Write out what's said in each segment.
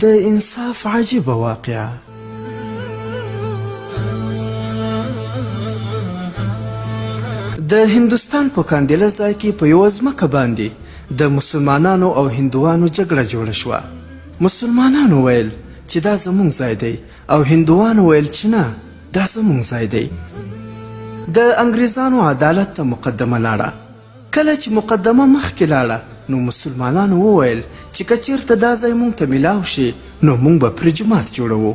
د انصاف عجیبه واقعه. د هندوستان په کاندیله ځای کې په یوه ځمکه باندې د مسلمانانو او هندوانو جګړه جوړه شوه. مسلمانانو ویل چې دا زموږ ځای دی او هندوانو ویل چې نه، دا زموږ ځای دی. د انګریزانو عدالت ته مقدمه لاړه. کله چې مقدمه مخکې لاړه نو مسلمانانو وویل چې که چېرته دا ځای موږ ته میلاو شي نو موږ به پرې جومات جوړوو.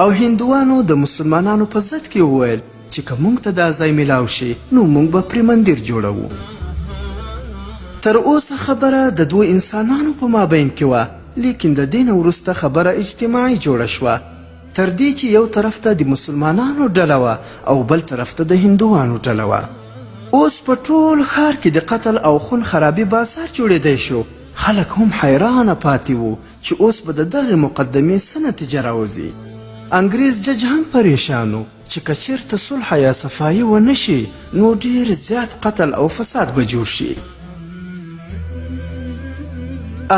او هندوانو د مسلمانانو په ضد کې وویل چې که موږ ته دا ځای میلاو شي نو موږ به پرې مندر جوړوو. تر اوسه خبره د دوه انسانانو په مابین کې وه، لیکن د دې نه وروسته خبره اجتماعي جوړه شوه، تر دې چې یو طرف ته د مسلمانانو ډله وه او بل طرف ته د هندوانو ډله وه. اوس په ټول ښار کې د قتل او خون خرابي بازار جوړېدی شو. خلک هم حیرانه پاتې وو چې اوس به د دغې مقدمې څه نتیجه راوځي. انګریز جج هم پریشان و چې که چېرته صلح یا صفایي ونه شي نو ډېر زیات قتل او فساد به جوړ شي.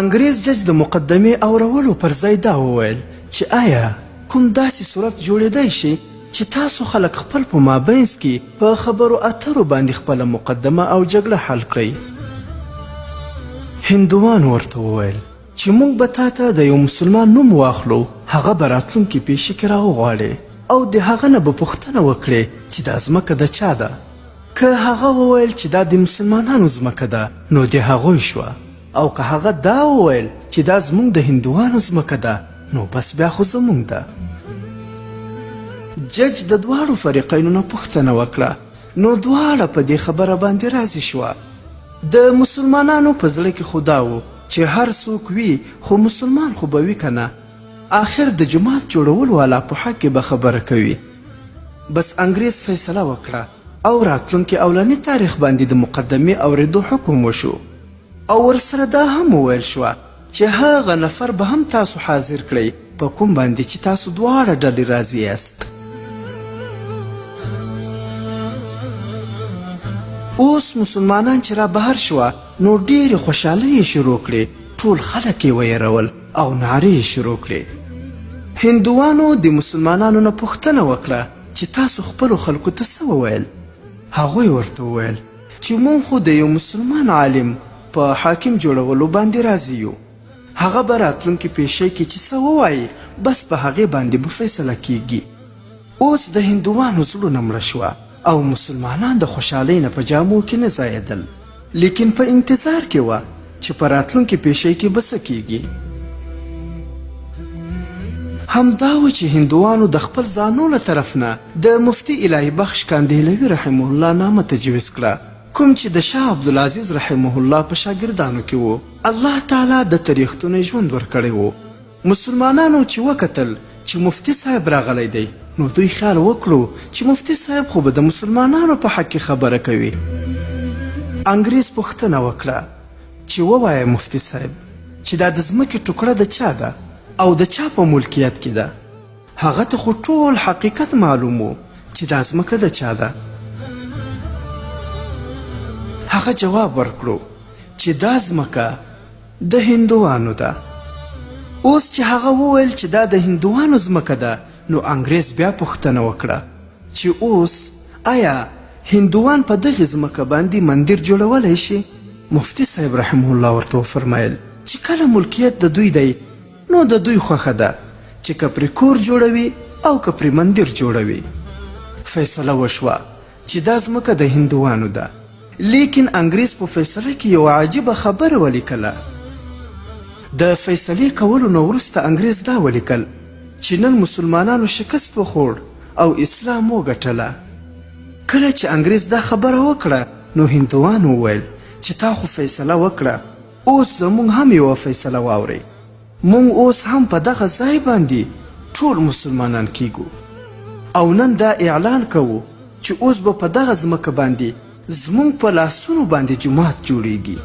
انګریز جج د مقدمې اورولو پر ځای دا وویل چې آیا کوم داسې صورت جوړېدی شي چې تاسو خلک خپل په مابینځ کې په خبرو اترو باندې خپله مقدمه او جګړه حل کړئ. هندوان ورته وویل چې موږ به تا ته د یو مسلمان نوم واخلو، هغه به راتلونکي پیښې کې راوغواړې او د هغه نه به پوښتنه وکړې چې دا ځمکه د چا ده. که هغه وویل چې دا د مسلمانانو ځمکه ده نو د هغوی شوه، او که هغه دا وویل چې دا زموږ د هندوانو ځمکه ده نو بس بیا خو زموږ ده. جج د دواړو فریقینو نه پوښتنه وکړه، نو دواړه په دې خبره باندې راضي شوه. د مسلمانانو په زړه کې خو دا و چې هر څوک وي خو مسلمان خو به وي که نه، آخر د جومات جوړولو والا په حق کې به خبره کوي. بس انګریز فیصله وکړه او راتلونکي اولني تاریخ باندې د مقدمې اورېدو حکم وشو، او ورسره دا هم وویل شوه چې هغه نفر به هم تاسو حاضر کړئ په کوم باندې چې تاسو دواړه ډلې راضي یاست. اوس مسلمانان چې را بهر شوه نو ډېرې خوشحالۍ یې شروع کړې، ټول خلک یې ویرول او نعرې یې شروع کړې. هندوانو د مسلمانانو نه پوښتنه وکړه چې تاسو خپلو خلکو ته څه وویل؟ هغوی ورته وویل چې موږ خو د یو مسلمان عالم په حاکم جوړولو باندې راضي یو، هغه به راتلونکي پیښې کې چې څه ووایي بس په هغې باندې به فیصله کیږي. اوس د هندوانو زړونه مړه شوه او مسلمانان د خوشحالۍ نه په جامو کې نه ځایېدل، لیکن په انتظار کې وه چې په راتلونکي پیښې کې به څه کیږي. همدا و چې هندوانو د خپل ځانو له طرف نه د مفتي الهي بخش کاندهلوي رحمه الله نامه تجویز کړه، کوم چې د شاه عبدالعزیز رحمه الله په شاګردانو کې و. الله تعالی د تاریختونو ژوند ورکړی و. مسلمانانو چې وکتل چې مفتي صاحب راغلی دی نو دوی خیال وکړو چې مفتي صاحب خو به د مسلمانانو په حق کې خبره کوي. انګریز پوښتنه وکړه چې ووایه مفتي صاحب چې دا د ځمکې ټوکړه د چا ده او د چا په ملکیت کې ده؟ هغه ته خو ټول حقیقت معلوم و چې دا ځمکه د چا ده. هغه جواب ورکړو چې دا ځمکه د هندوانو ده. اوس چې هغه وویل چې دا د هندوانو ځمکه ده نو انګریز بیا پوښتنه وکړه چې اوس آیا هندوان په دغې ځمکه باندې مندر جوړولی شي؟ مفتي صاحب رحمه الله ورته وفرمایل چې کله ملکیت د دوی دی نو د دوی خوښه ده چې که پرې کور جوړوي او که پرې مندر جوړوي. فیصله وشوه چې دا ځمکه د هندوانو ده، لیکن انګریز په فیصله کې یو عجیبه خبره ولیکله. د فیصلې کولو نه وروسته انګریز دا ولیکل چې نن مسلمانانو شکست وخوړ او اسلام وګټله. کله چې انګریز دا خبره وکړه نو هندوان وویل چې تا خو فیصله وکړه، اوس زموږ هم یوه فیصله واورئ. موږ اوس هم په دغه ځای باندې ټول مسلمانان کیږو او نن دا اعلان کوو چې اوس به په دغه ځمکه باندې زموږ په لاسونو باندې جومات جوړیږي.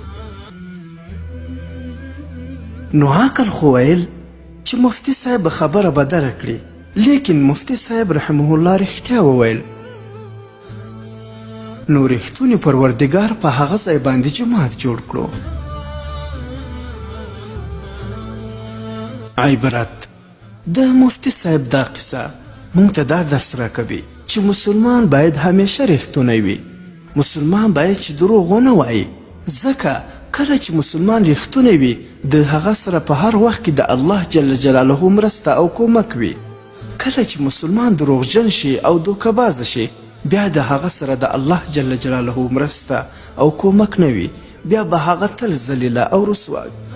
نو عقل خو ویل چې مفتي صاحب خبره بدله کړي، لیکن مفتي صاحب رحمه الله رښتیا وویل. نو رښتونی پروردګار په هغه ځای باندې جومات جوړ کړو. عبرت د مفتی صاحب دا قصه مونږ ته دا درس راکوي چې مسلمان باید همیشه رښتونی وي. مسلمان باید چې دروغ ونه وایي، ځکه کله چې مسلمان رښتونی وي د هغه سره په هر وخت کې د الله جل جلاله مرسته او کومک وي. کله چې مسلمان دروغجن شي او دوکه‌باز شي بیا د هغه سره د الله جل جلاله مرسته او کومک نه وي، بیا به هغه تل ذلیله او رسوا وي.